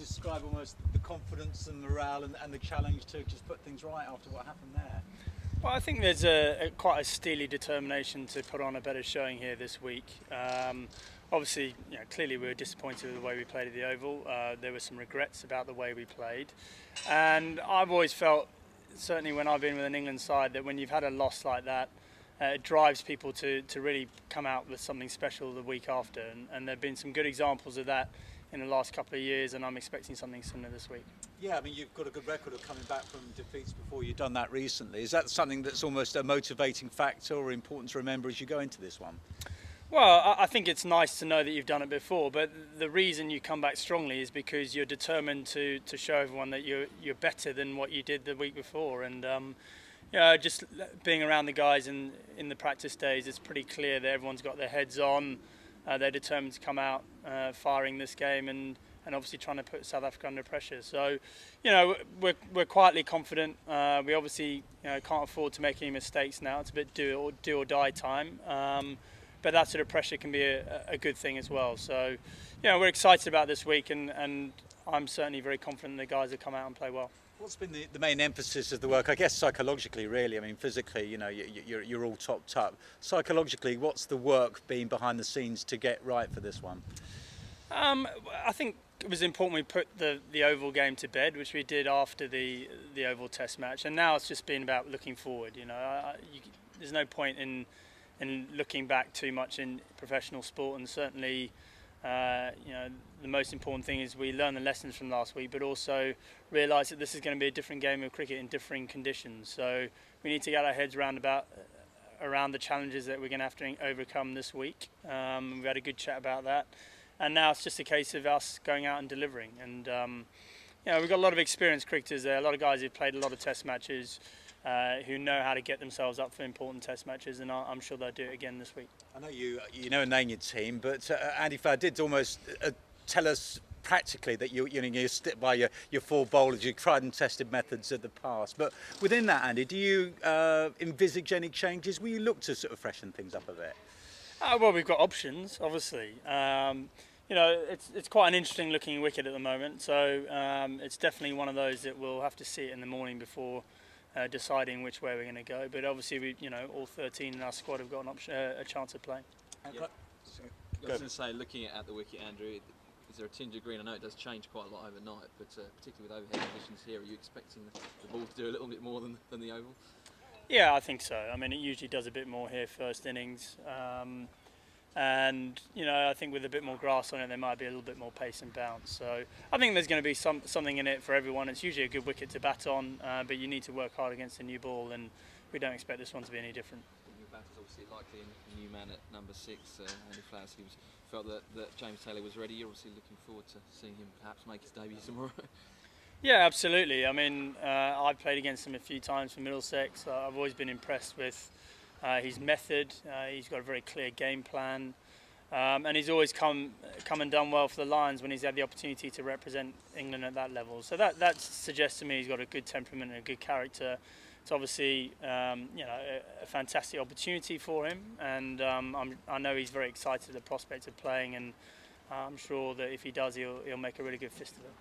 describe almost the confidence and morale and the challenge to just put things right after what happened there? Well, I think there's quite a steely determination to put on a better showing here this week. Obviously, clearly we were disappointed with the way we played at the Oval. There were some regrets about the way we played, and I've always felt, certainly when I've been with an England side, that when you've had a loss like that, it drives people to really come out with something special the week after, and there have been some good examples of that in the last couple of years, and I'm expecting something similar this week. Yeah, I mean, you've got a good record of coming back from defeats before. You've done that recently. Is that something that's almost a motivating factor or important to remember as you go into this one? Well, I think it's nice to know that you've done it before, but the reason you come back strongly is because you're determined to show everyone that you're better than what you did the week before. And just being around the guys in the practice days, it's pretty clear that everyone's got their heads on. They're determined to come out firing this game and obviously trying to put South Africa under pressure. So, we're quietly confident. We obviously can't afford to make any mistakes now. It's a bit do or die time. But that sort of pressure can be a good thing as well. So, we're excited about this week, and I'm certainly very confident the guys will come out and play well. What's been the main emphasis of the work? I guess psychologically, really. I mean, physically, you're all topped up. Psychologically, what's the work been behind the scenes to get right for this one? I think it was important we put the Oval game to bed, which we did after the Oval Test match, and now it's just been about looking forward. There's no point in looking back too much in professional sport, and certainly the most important thing is we learn the lessons from last week, but also realise that this is going to be a different game of cricket in differing conditions. So we need to get our heads around the challenges that we're going to have to overcome this week. We've had a good chat about that, and now it's just a case of us going out and delivering. And we've got a lot of experienced cricketers there, a lot of guys who've played a lot of Test matches, who know how to get themselves up for important Test matches, and I'm sure they'll do it again this week. I know you know and name your team, but Andy Farr did almost tell us practically that you stick by your four bowlers, your tried and tested methods of the past. But within that, Andy, do you envisage any changes? Will you look to sort of freshen things up a bit? Well, we've got options, obviously. It's quite an interesting looking wicket at the moment, so it's definitely one of those that we'll have to see it in the morning before deciding which way we're going to go. But obviously, all 13 in our squad have got a chance of playing. Yeah. I was going to say, looking at the wicket, Andrew, is there a tinge of green? I know it does change quite a lot overnight, but particularly with overhead conditions here, are you expecting the ball to do a little bit more than the Oval? Yeah, I think so. I mean, it usually does a bit more here first innings. And I think with a bit more grass on it, there might be a little bit more pace and bounce. So I think there's going to be something in it for everyone. It's usually a good wicket to bat on, but you need to work hard against a new ball, and we don't expect this one to be any different. The new batter's obviously likely a new man at number 6, Andy Flowers. He felt that James Taylor was ready. You're obviously looking forward to seeing him perhaps make his debut tomorrow. Yeah, absolutely. I mean, I've played against him a few times for Middlesex. I've always been impressed with his method. He's got a very clear game plan, and he's always come and done well for the Lions when he's had the opportunity to represent England at that level. So that suggests to me he's got a good temperament and a good character. It's obviously a fantastic opportunity for him, and I know he's very excited at the prospect of playing, and I'm sure that if he does, he'll make a really good fist of it.